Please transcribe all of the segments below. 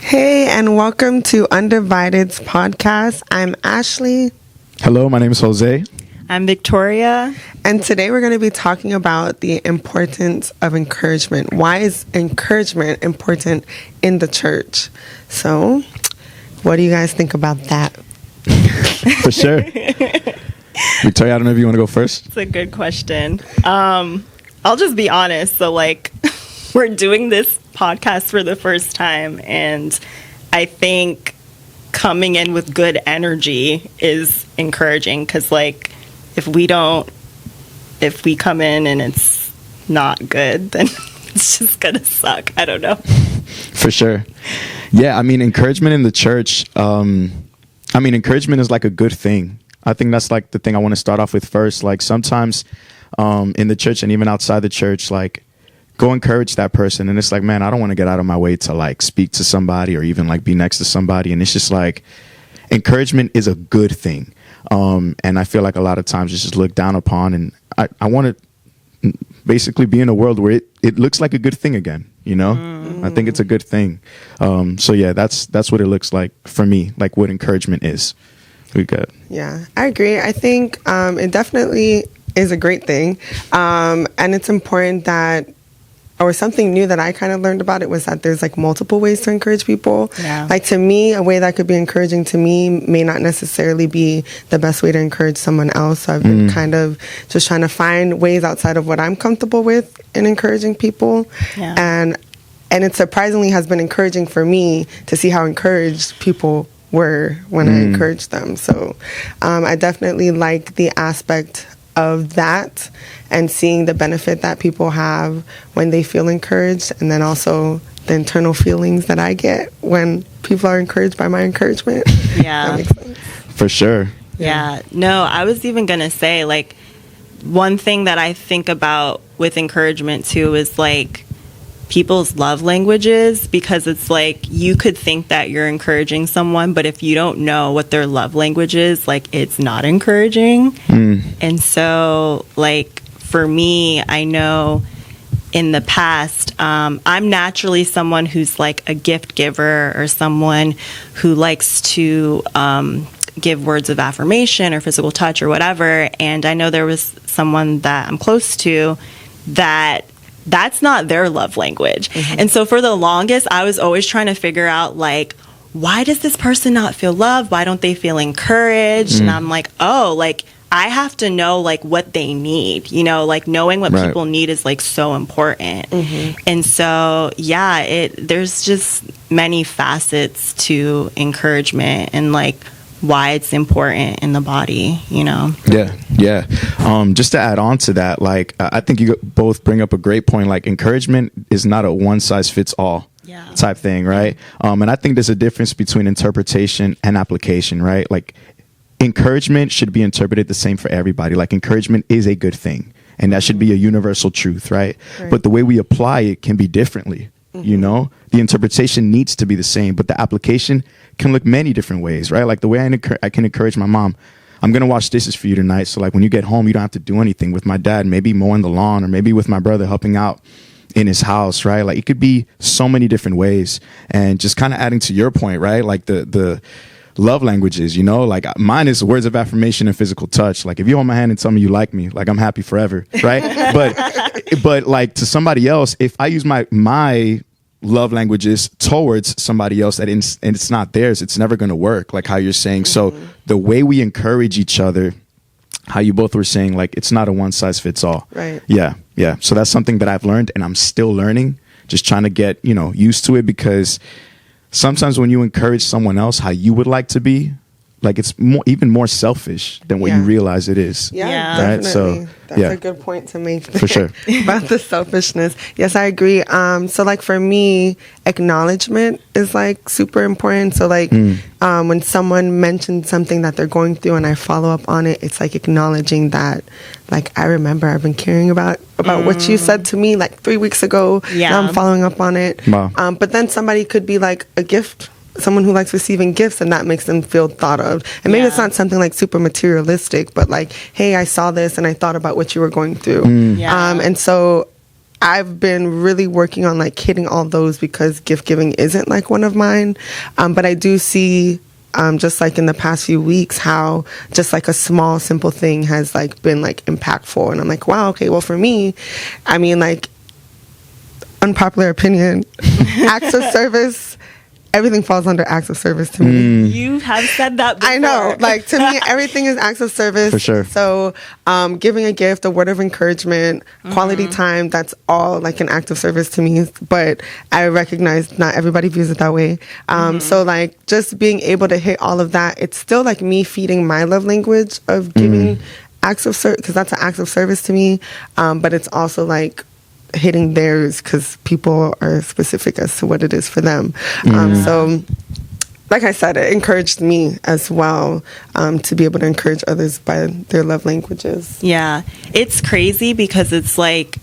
Hey, and welcome to Undivided's podcast. I'm Ashley. Hello, my name is Jose. I'm Victoria. And today we're going to be talking about the importance of encouragement. Why is encouragement important in the church? So, what do you guys think about that? For sure. Victoria, I don't know if you want to go first. It's a good question. I'll just be honest. So, we're doing this podcast for the first time, and I think coming in with good energy is encouraging, because if we come in and it's not good, then it's just gonna suck. I don't know. For sure. Yeah, I mean, encouragement in the church, encouragement is like a good thing. I think that's like the thing I want to start off with first. Like sometimes in the church and even outside the church, go encourage that person. And it's like, man, I don't want to get out of my way to speak to somebody or even be next to somebody. And it's just encouragement is a good thing. And I feel like a lot of times it's just looked down upon. And I want to basically be in a world where it looks like a good thing again. You know, I think it's a good thing. So yeah, that's what it looks like for me, what encouragement is. We got. Yeah, I agree. I think it definitely is a great thing. And it's important that, or something new that I kind of learned about it, was that there's multiple ways to encourage people. Yeah. To me, a way that could be encouraging to me may not necessarily be the best way to encourage someone else. So I've been kind of just trying to find ways outside of what I'm comfortable with in encouraging people. Yeah. And it surprisingly has been encouraging for me to see how encouraged people were when I encouraged them. So I definitely like the aspect of that and seeing the benefit that people have when they feel encouraged, and then also the internal feelings that I get when people are encouraged by my encouragement. Yeah. That makes sense. For sure. Yeah. No, I was even going to say, one thing that I think about with encouragement too is people's love languages, because it's you could think that you're encouraging someone, but if you don't know what their love language is, it's not encouraging. And so for me, I know in the past, I'm naturally someone who's a gift giver, or someone who likes to give words of affirmation or physical touch or whatever. And I know there was someone that I'm close to that's not their love language. And so for the longest, I was always trying to figure out why does this person not feel loved? Why don't they feel encouraged? And I'm I have to know what they need, knowing what people need is so important. And so, yeah, there's just many facets to encouragement and why it's important in the body, Yeah. Just to add on to that, I think you both bring up a great point. Encouragement is not a one size fits all type thing, right? And I think there's a difference between interpretation and application, right? Encouragement should be interpreted the same for everybody. Encouragement is a good thing, and that should be a universal truth, right? But the way we apply it can be differently. The interpretation needs to be the same, but the application can look many different ways, right? The way I can encourage my mom, I'm going to wash dishes for you tonight. So when you get home, you don't have to do anything. With my dad, maybe mowing the lawn, or maybe with my brother helping out in his house, right? It could be so many different ways. And just kind of adding to your point, right? The love languages, mine is words of affirmation and physical touch. If you hold my hand and tell me you like me, I'm happy forever, right? but to somebody else, if I use my love languages towards somebody else and it's not theirs, it's never going to work, how you're saying. So the way we encourage each other, how you both were saying, it's not a one size fits all. Right. Yeah. So that's something that I've learned, and I'm still learning, just trying to get used to it, because sometimes when you encourage someone else how you would like to be, it's even more selfish than what you realize it is. Yeah, right? definitely. So That's a good point to make for sure about the selfishness. Yes, I agree. So for me, acknowledgement is super important. So when someone mentions something that they're going through and I follow up on it, it's acknowledging that I remember I've been caring about what you said to me 3 weeks ago. Yeah. Now I'm following up on it. Wow. But then somebody could be a gift, someone who likes receiving gifts, and that makes them feel thought of. And maybe it's not something super materialistic, but hey, I saw this and I thought about what you were going through. Yeah. And so I've been really working on like hitting all those because gift giving isn't like one of mine. But I do see, just like in the past few weeks, how just like a small, simple thing has like been like impactful. And I'm like, wow, okay, well for me, I mean, like, unpopular opinion, acts of service, everything falls under acts of service to me. You have said that before. I know. Like, to me, everything is acts of service. For sure. So, giving a gift, a word of encouragement, quality time, that's all like an act of service to me. But I recognize not everybody views it that way. So, like, just being able to hit all of that, it's still like me feeding my love language of giving acts of service, because that's an act of service to me. But it's also like hitting theirs because people are specific as to what it is for them. So like I said, it encouraged me as well, to be able to encourage others by their love languages. Yeah, it's crazy because it's like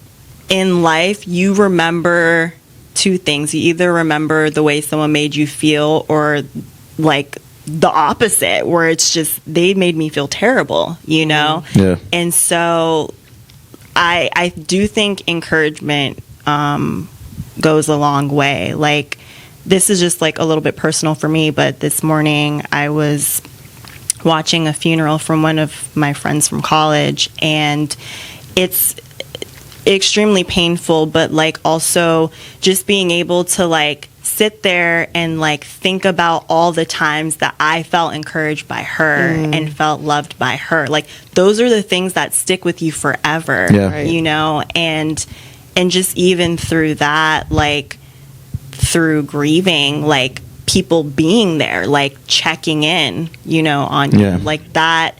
in life you remember two things. You either remember the way someone made you feel, or like the opposite, where it's just they made me feel terrible, you know? Yeah. And so I do think encouragement goes a long way. Like, this is just like a little bit personal for me, but this morning I was watching a funeral from one of my friends from college, and it's extremely painful, but like also just being able to like sit there and like think about all the times that I felt encouraged by her and felt loved by her. Like, those are the things that stick with you forever, you know? And just even through that, like through grieving, like people being there, like checking in, you know, on you, like that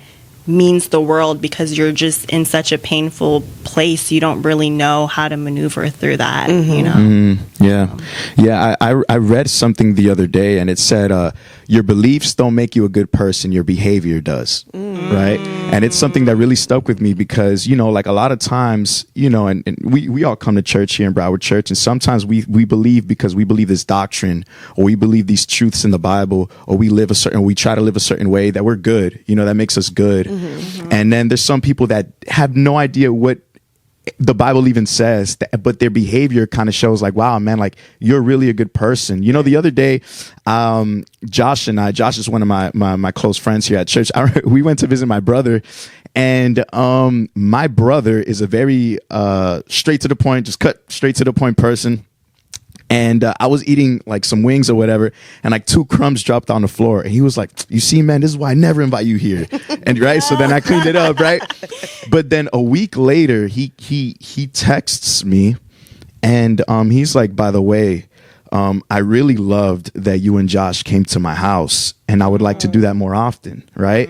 means the world, because you're just in such a painful place. You don't really know how to maneuver through that, you know? I read something the other day, and it said, your beliefs don't make you a good person, your behavior does. Right? And it's something that really stuck with me because, you know, like a lot of times, you know, and we all come to church here in Broward Church, and sometimes we believe because we believe this doctrine, or we believe these truths in the Bible, or we try to live a certain way, that we're good, you know, that makes us good. And then there's some people that have no idea what the Bible even says, but their behavior kind of shows like, wow, man, like you're really a good person. You know, the other day, Josh is one of my close friends here at church. We went to visit my brother, and my brother is a very straight to the point, just cut straight to the point person. And I was eating like some wings or whatever, and like 2 crumbs dropped on the floor. And he was like, you see, man, this is why I never invite you here. And right. So then I cleaned it up. Right. But then a week later, he texts me, and he's like, by the way, I really loved that you and Josh came to my house, and I would like to do that more often. Right.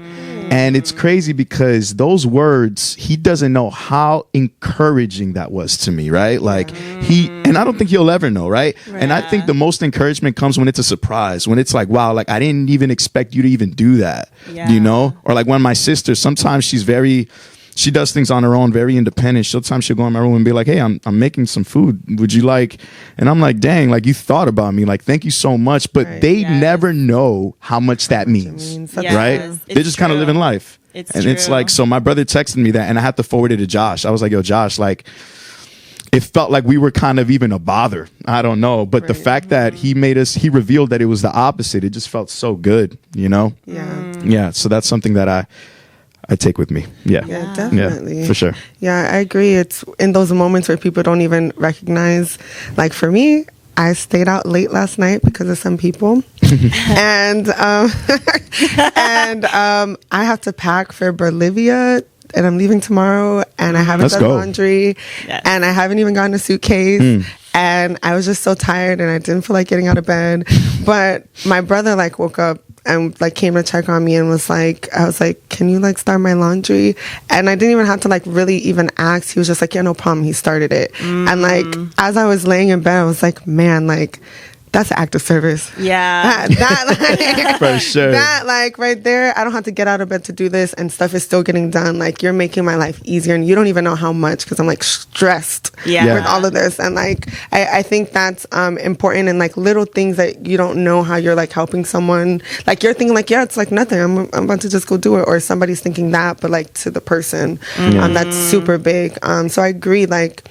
And it's crazy because those words, he doesn't know how encouraging that was to me, right? Like and I don't think he'll ever know, right? And I think the most encouragement comes when it's a surprise, when it's like, wow, like I didn't even expect you to even do that, you know? Or like when my sister, sometimes she does things on her own, very independent. Sometimes she'll go in my room and be like, hey, I'm making some food. Would you like? And I'm like, dang, like you thought about me. Like, thank you so much. But they never know how much that means, right? They're just kind of living life. It's like, so my brother texted me that, and I had to forward it to Josh. I was like, yo, Josh, like, it felt like we were kind of even a bother. I don't know. But the fact that he revealed that it was the opposite, it just felt so good, you know? Yeah. So that's something that I take with me. Yeah, definitely. Yeah, for sure. Yeah, I agree. It's in those moments where people don't even recognize. Like for me, I stayed out late last night because of some people, and I have to pack for Bolivia, and I'm leaving tomorrow, and I haven't done laundry, and I haven't even gotten a suitcase. And I was just so tired, and I didn't feel like getting out of bed. But my brother like woke up and like came to check on me and was like, I was like, can you like start my laundry? And I didn't even have to like really even ask. He was just like, yeah, no problem. He started it. And like, as I was laying in bed, I was like, man, like that's an act of service. Yeah. That like, for sure. That like right there, I don't have to get out of bed to do this, and stuff is still getting done. Like you're making my life easier, and you don't even know how much, because I'm like stressed with all of this. And like, I think that's important, and like little things that you don't know how you're like helping someone. Like you're thinking like, yeah, it's like nothing. I'm about to just go do it. Or somebody's thinking that, but like to the person, that's super big. So I agree. Like,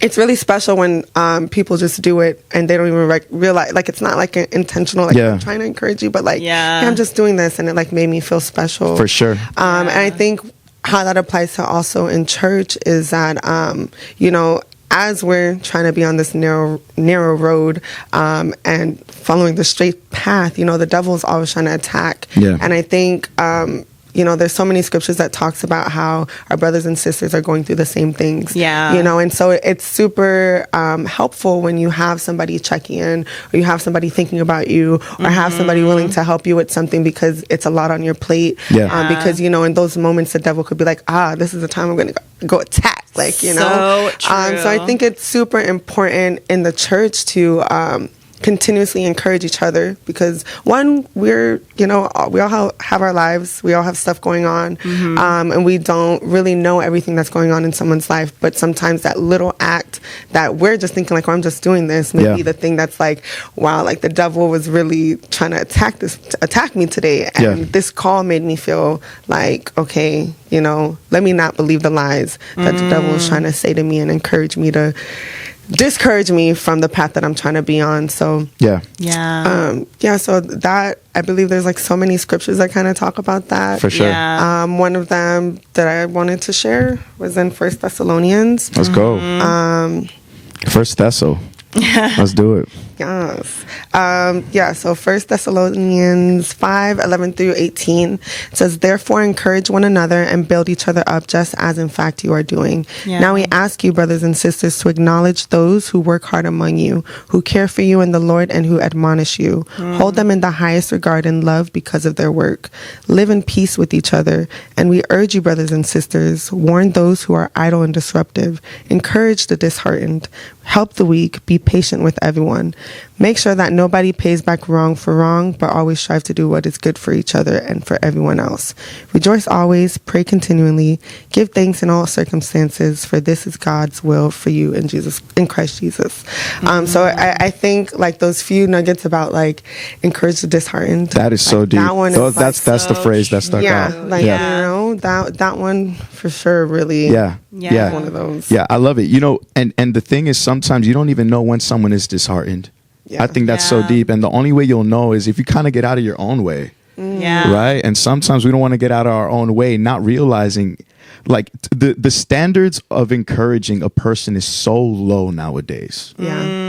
it's really special when people just do it and they don't even realize, like, it's not like an intentional, like, I'm trying to encourage you, but like, hey, I'm just doing this, and it like made me feel special. For sure. And I think how that applies to also in church is that, you know, as we're trying to be on this narrow road and following the straight path, you know, the devil is always trying to attack. Yeah. And I think, you know, there's so many scriptures that talks about how our brothers and sisters are going through the same things. Yeah. You know, and so it's super helpful when you have somebody checking in, or you have somebody thinking about you, or have somebody willing to help you with something because it's a lot on your plate. Yeah. Because, you know, in those moments, the devil could be like, this is the time I'm going to go attack. Like, you know. So true. So I think it's super important in the church to continuously encourage each other, because one, we're, you know, we all have our lives, we all have stuff going on, and we don't really know everything that's going on in someone's life, but sometimes that little act that we're just thinking like, I'm just doing this, may be the thing that's like, wow, like the devil was really trying to attack me today, and this call made me feel like, okay, you know, let me not believe the lies that the devil is trying to say to me, and encourage me to discourage me from the path that I'm trying to be on. So so that, I believe there's like so many scriptures that kind of talk about that. For sure. One of them that I wanted to share was in 1 Thessalonians. Let's go. First Thesso. Let's do it. Yes. So 1 Thessalonians 5:11-18 says, therefore encourage one another and build each other up, just as in fact you are doing. Now we ask you, brothers and sisters, to acknowledge those who work hard among you, who care for you in the Lord, and who admonish you. Hold them in the highest regard and love because of their work. Live in peace with each other. And we urge you, brothers and sisters, warn those who are idle and disruptive. Encourage the disheartened. Help the weak. Be patient with everyone. Make sure that nobody pays back wrong for wrong, but always strive to do what is good for each other and for everyone else. Rejoice always, pray continually, give thanks in all circumstances, for this is God's will for you in Christ Jesus. So I think like those few nuggets about like encourage the disheartened. That is like, so deep. That one is that's the phrase that stuck out. You know, that one for sure really. Yeah. One of those. Yeah, I love it. You know, and the thing is, sometimes you don't even know when someone is disheartened. I think that's so deep. And the only way you'll know is if you kind of get out of your own way. Right? And sometimes we don't want to get out of our own way, not realizing like the standards of encouraging a person is so low nowadays.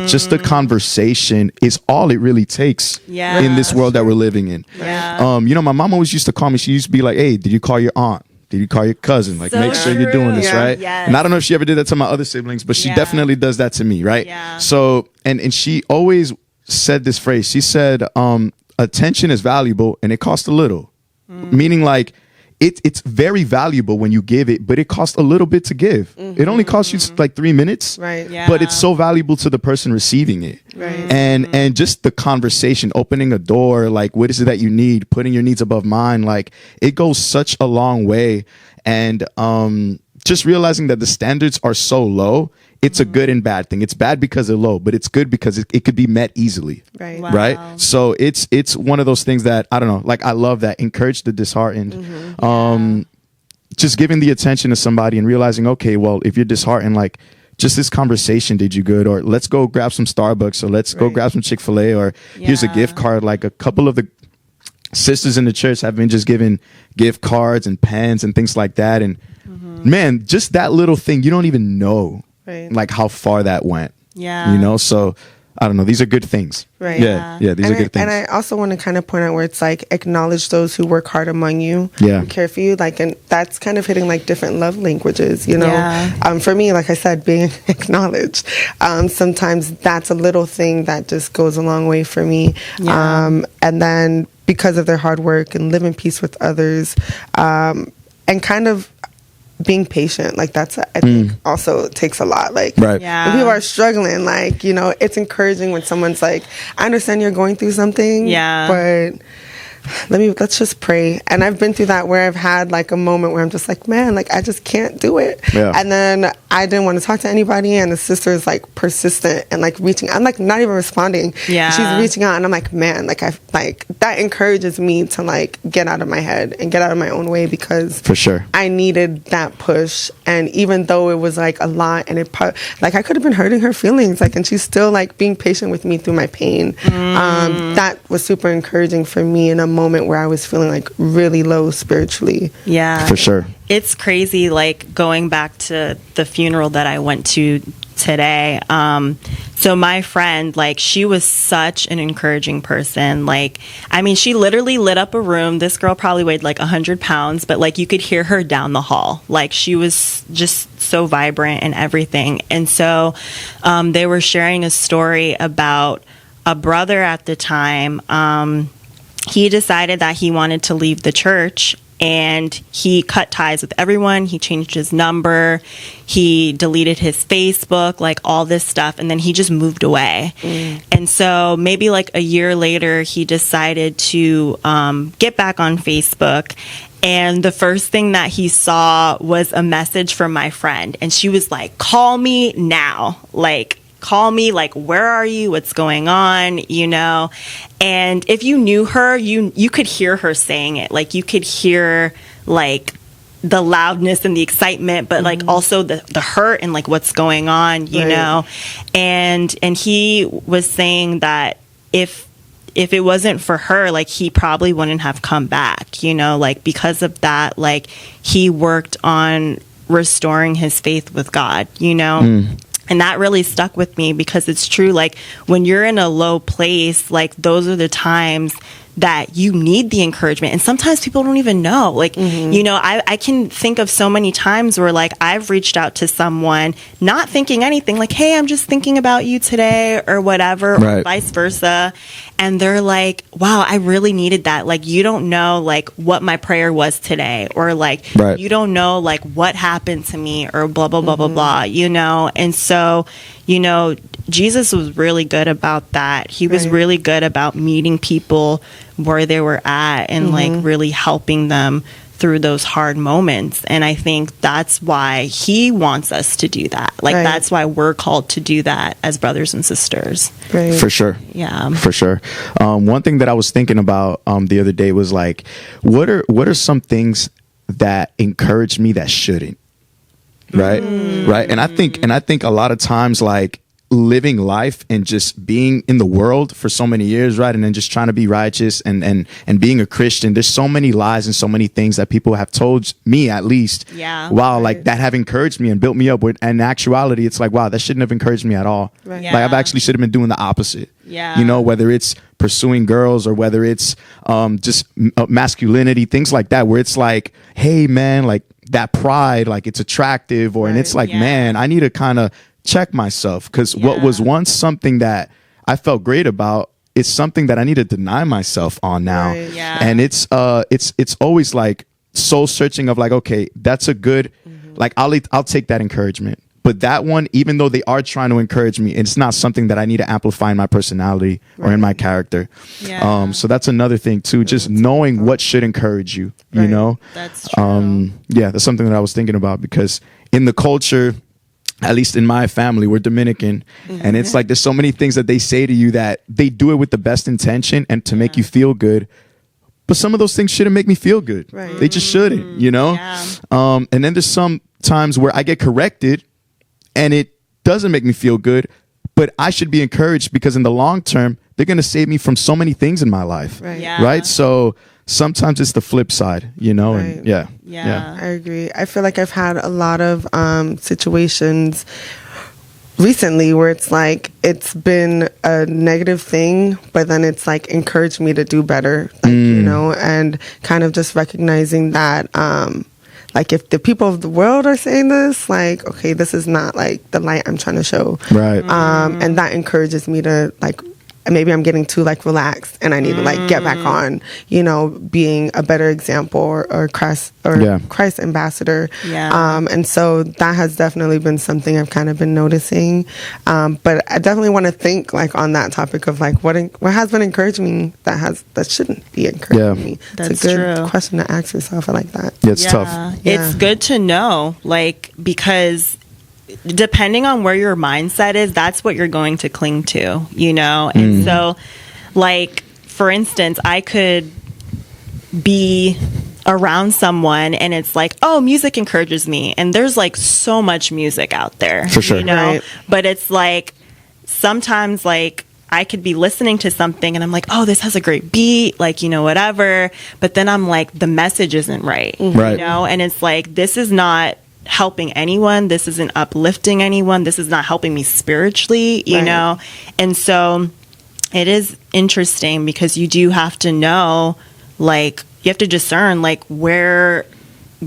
Just the conversation is all it really takes in this world that we're living in. You know, my mom always used to call me. She used to be like, hey, did you call your aunt? Did you call your cousin? Like, make sure you're doing this, right? And I don't know if she ever did that to my other siblings, but she definitely does that to me, right? So, and she always said this phrase. She said, attention is valuable and it costs a little. Meaning like, it's very valuable when you give it, but it costs a little bit to give. It only costs you like 3 minutes, but it's so valuable to the person receiving it. And just the conversation, opening a door, like what is it that you need, putting your needs above mine, like it goes such a long way. And just realizing that the standards are so low, it's a good and bad thing. It's bad because they're low, but it's good because it could be met easily. Right. So it's one of those things that, I don't know, like I love that. Encourage the disheartened. Just giving the attention to somebody and realizing, okay, well, if you're disheartened, like just this conversation did you good, or let's go grab some Starbucks, or let's go grab some Chick-fil-A, or here's a gift card. Like a couple of the sisters in the church have been just giving gift cards and pens and things like that. And man, just that little thing, you don't even know like how far that went. You know, so I don't know. These are good things. Yeah, these are good things. And I also want to kind of point out where it's like, acknowledge those who work hard among you, who care for you. Like, and that's kind of hitting like different love languages, you know? For me, like I said, being acknowledged. Sometimes that's a little thing that just goes a long way for me. And then because of their hard work and live in peace with others, and kind of being patient, like that's I think also takes a lot. Like when people are struggling, like, you know, it's encouraging when someone's like, I understand you're going through something, but let's just pray. And I've been through that where I've had like a moment where I'm just like, man, like I just can't do it. Yeah. And then I didn't want to talk to anybody, and the sister is like persistent and like reaching. I'm like not even responding. Yeah. She's reaching out, and I'm like, man, like I like that encourages me to like get out of my head and get out of my own way, because For sure. I needed that push. And even though it was like a lot, and like I could have been hurting her feelings, like, and she's still like being patient with me through my pain. That was super encouraging for me in a moment where I was feeling like really low spiritually. Yeah. For sure. It's crazy, like going back to the funeral that I went to today. So my friend, like, she was such an encouraging person. Like, I mean, she literally lit up a room. This girl probably weighed like 100 pounds, but like you could hear her down the hall. Like, she was just so vibrant and everything. And so they were sharing a story about a brother at the time. He decided that he wanted to leave the church, and he cut ties with everyone. He changed his number. He deleted his Facebook, like all this stuff. And then he just moved away. And so maybe like a year later, he decided to get back on Facebook. And the first thing that he saw was a message from my friend. And she was like, call me now. Like, call me, like, where are you? What's going on? You know? And if you knew her, you could hear her saying it. Like, you could hear, like, the loudness and the excitement, but like also the hurt and like what's going on, you know? And he was saying that if it wasn't for her, like, he probably wouldn't have come back, you know? Like, because of that, like, he worked on restoring his faith with God, you know? And that really stuck with me, because it's true. Like, when you're in a low place, like, those are the times that you need the encouragement. And sometimes people don't even know. Like, you know, I can think of so many times where, like, I've reached out to someone not thinking anything, like, hey, I'm just thinking about you today, or whatever, or vice versa. And they're like, wow, I really needed that. Like, you don't know, like, what my prayer was today, or like, you don't know, like, what happened to me, or blah, blah, blah, blah, blah, you know? And so, you know, Jesus was really good about that. He was really good about meeting people where they were at, and like really helping them through those hard moments. And I think that's why he wants us to do that. Like, that's why we're called to do that as brothers and sisters. For sure. Yeah. For sure. One thing that I was thinking about the other day was like, what are some things that encourage me that shouldn't? Right. Right. And I think a lot of times, like, living life and just being in the world for so many years, right, and then just trying to be righteous and being a Christian, there's so many lies and so many things that people have told me, at least, wow, like, that have encouraged me and built me up. And in actuality, it's like, wow, that shouldn't have encouraged me at all. Like, I've actually should have been doing the opposite. You know, whether it's pursuing girls, or whether it's just masculinity, things like that, where it's like, hey, man, like, that pride, like, it's attractive, or and it's like, man, I need to kind of check myself, because what was once something that I felt great about, it's something that I need to deny myself on now. And it's always like soul searching of like, okay, that's a good, like, I'll take that encouragement. But that one, even though they are trying to encourage me, it's not something that I need to amplify in my personality or in my character. So that's another thing too, just knowing what should encourage you, you know? That's true. That's something that I was thinking about, because in the culture, at least in my family, we're Dominican, and it's like, there's so many things that they say to you that they do it with the best intention and to make you feel good. But some of those things shouldn't make me feel good. They just shouldn't, you know? And then there's some times where I get corrected and it doesn't make me feel good, but I should be encouraged, because in the long term, they're going to save me from so many things in my life. Right? So sometimes it's the flip side, you know? And I agree. I feel like I've had a lot of situations recently where it's like, it's been a negative thing, but then it's like encouraged me to do better, like, you know, and kind of just recognizing that, like, if the people of the world are saying this, like, okay, this is not like the light I'm trying to show. And that encourages me to like maybe I'm getting too like relaxed and I need to like get back on, you know, being a better example or Christ ambassador. And so that has definitely been something I've kind of been noticing. But I definitely want to think like on that topic of like what has been encouraging me that shouldn't be encouraging me. It's a good question to ask yourself. I like that. Yeah, it's tough. It's good to know, like, because depending on where your mindset is, that's what you're going to cling to, you know? And so, like, for instance, I could be around someone and it's like, oh, music encourages me. And there's like so much music out there. For sure. You know? But it's like, sometimes like I could be listening to something and I'm like, oh, this has a great beat, like, you know, whatever. But then I'm like, the message isn't right. You know? And it's like, this is not helping anyone, this isn't uplifting anyone, this is not helping me spiritually, you know. And so it is interesting because you do have to know, like, you have to discern like where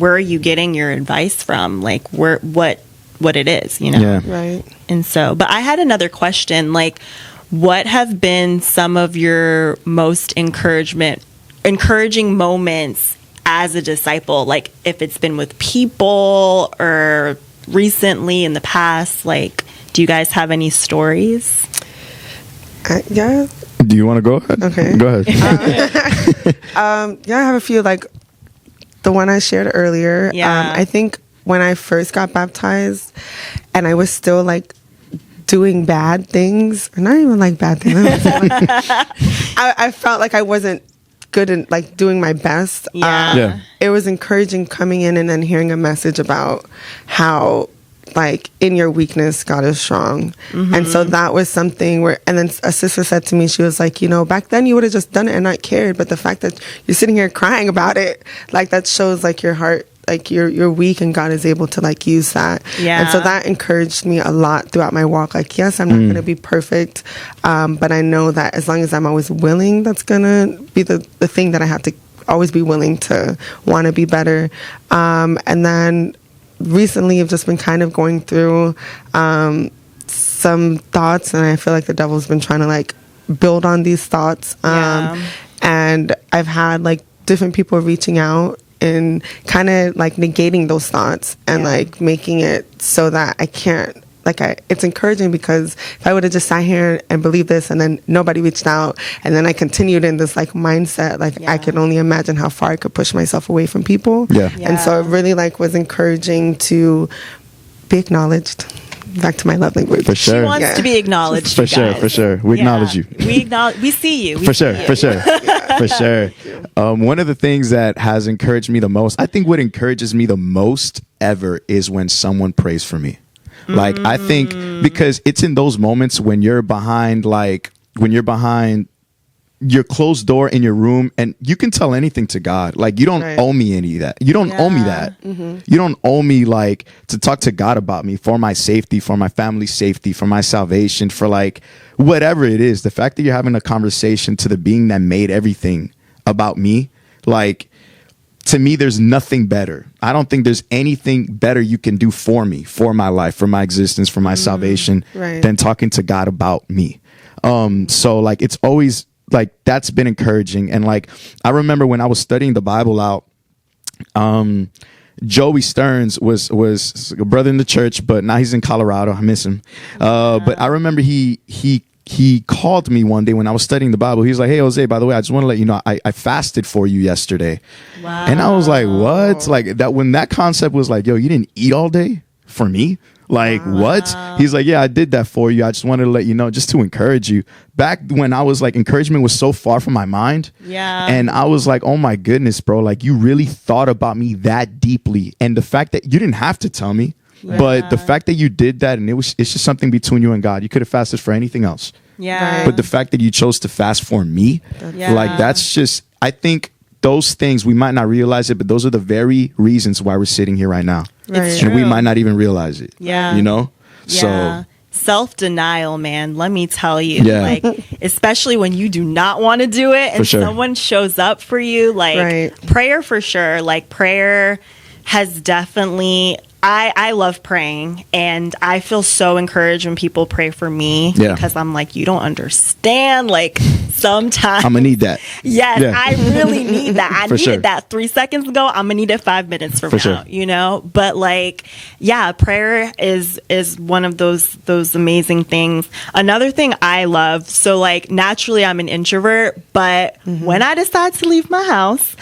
are you getting your advice from, like what it is, you know. And so, but I had another question, like, what have been some of your most encouraging moments as a disciple, like if it's been with people or recently in the past? Like, do you guys have any stories? Yeah. Do you want to go ahead? Okay. Go ahead. I have a few, like the one I shared earlier. I think when I first got baptized and I was still like doing bad things, or not even like bad things. I felt like I wasn't good in like doing my best. It was encouraging coming in and then hearing a message about how like in your weakness God is strong. And so that was something where, and then a sister said to me, she was like, you know, back then you would have just done it and not cared, but the fact that you're sitting here crying about it, like that shows like your heart, like you're weak and God is able to like use that. And so that encouraged me a lot throughout my walk. Like, yes, I'm not going to be perfect, but I know that as long as I'm always willing, that's going to be the thing that I have to always be willing to want to be better. And then recently I've just been kind of going through some thoughts, and I feel like the devil's been trying to like build on these thoughts. And I've had like different people reaching out and kind of like negating those thoughts and like making it so that I can't, like, it's encouraging because if I would have just sat here and believed this and then nobody reached out and then I continued in this like mindset, like I could only imagine how far I could push myself away from people. And so it really like was encouraging to be acknowledged. Back to my love language. For sure. She wants to be acknowledged. For sure. We acknowledge you. We see you. For sure. One of the things that has encouraged me the most, I think what encourages me the most ever is when someone prays for me. Like, I think because it's in those moments when you're behind your closed door in your room and you can tell anything to God. Like, you don't owe me any of that. You don't owe me that. You don't owe me like to talk to God about me for my safety, for my family's safety, for my salvation, for like whatever it is. The fact that you're having a conversation to the being that made everything about me, like, to me, there's nothing better. I don't think there's anything better you can do for me, for my life, for my existence, for my salvation than talking to God about me. So like, it's always like, that's been encouraging. And like, I remember when I was studying the Bible out, Joey Stearns was a brother in the church, but now he's in Colorado. I miss him. But I remember he called me one day when I was studying the Bible. He was like, hey, Jose, by the way, I just want to let you know, I fasted for you yesterday. Wow. And I was like, what? Like, that when that concept was like, yo, you didn't eat all day for me? Like, what? He's like, yeah, I did that for you. I just wanted to let you know, just to encourage you. Back when I was like, encouragement was so far from my mind. And I was like, oh my goodness, bro, like, you really thought about me that deeply. And the fact that you didn't have to tell me, but the fact that you did that, and it's just something between you and God. You could have fasted for anything else. But the fact that you chose to fast for me, like, that's just, I think those things, we might not realize it, but those are the very reasons why we're sitting here right now. And we might not even realize it. You know? So self-denial, man, let me tell you. Like, especially when you do not want to do it and someone shows up for you, like, prayer for sure. Like, prayer has definitely I love praying, and I feel so encouraged when people pray for me because I'm like, you don't understand. Like, sometimes I'm gonna need that. Yes, I really need that. I needed that 3 seconds ago. I'm gonna need it 5 minutes from now. You know, but like, yeah, prayer is one of those amazing things. Another thing I love. So like, naturally, I'm an introvert, but when I decide to leave my house,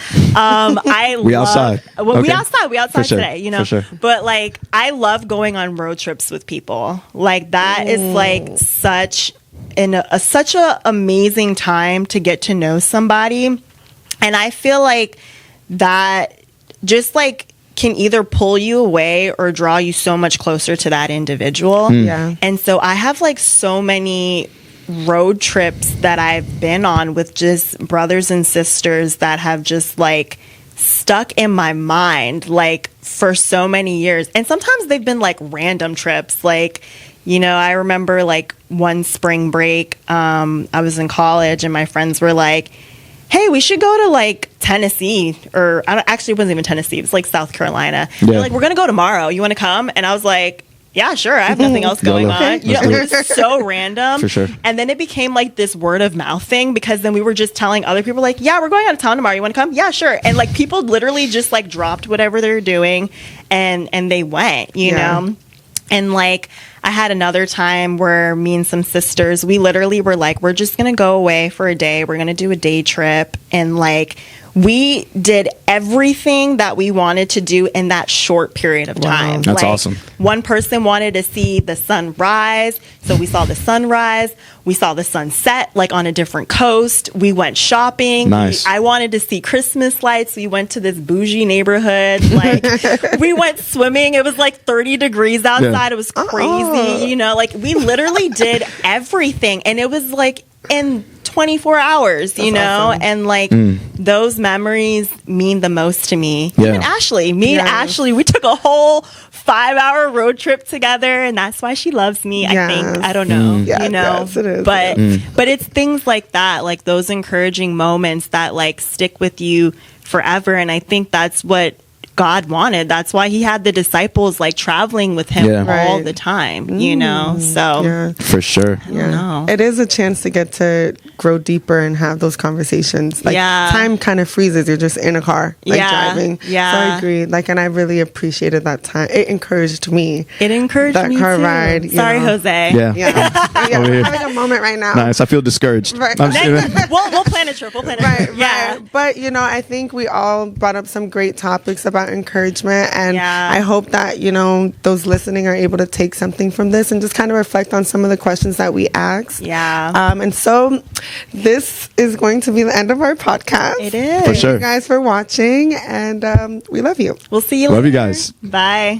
we outside. Well, we outside today. You know, but like, I love going on road trips with people. Like, that is like such a amazing time to get to know somebody. And I feel like that just like can either pull you away or draw you so much closer to that individual. Yeah. And so I have like so many road trips that I've been on with just brothers and sisters that have just like stuck in my mind like for so many years. And sometimes they've been like random trips. Like, you know, I remember like one spring break, I was in college and my friends were like, hey, we should go to like Tennessee, or actually it wasn't even Tennessee, it was like South Carolina. They're like, we're gonna go tomorrow, you want to come? And I was like, yeah, sure, I have nothing else going on. You know, it was so random. For sure. And then it became like this word of mouth thing, because then we were just telling other people like, yeah, we're going out of town tomorrow, you want to come? Yeah, sure. And like, people literally just like dropped whatever they're doing and they went, you know? And like, I had another time where me and some sisters, we literally were like, we're just going to go away for a day. We're going to do a day trip. And like, we did everything that we wanted to do in that short period of time. That's like, awesome. One person wanted to see the sunrise, so we saw the sunrise. We saw the sunset, like on a different coast. We went shopping. Nice. I wanted to see Christmas lights. We went to this bougie neighborhood. Like, we went swimming. It was like 30 degrees outside. It was crazy. You know, like, we literally did everything, and it was like in 24 hours, you know, awesome. And like those memories mean the most to me. Even Ashley, and Ashley, we took a whole 5-hour road trip together, and that's why she loves me. I think, I don't know, you know, yes, it is. But it's things like that, like those encouraging moments that like stick with you forever. And I think that's what God wanted. That's why he had the disciples like traveling with him all the time, you know? So for sure. It is a chance to get to grow deeper and have those conversations. Like, time kind of freezes. You're just in a car, like driving. So I agree. Like, and I really appreciated that time. It encouraged me. It encouraged that me car too. ride. Sorry, Jose. I'm having a moment right now. Nice. I feel discouraged. Right. We'll plan a trip. Right. But, you know, I think we all brought up some great topics about encouragement, and I hope that, you know, those listening are able to take something from this and just kind of reflect on some of the questions that we asked. And so this is going to be the end of our podcast. It is. For sure. Thank you guys for watching, and we love you. We'll see you later. Love you guys. Bye.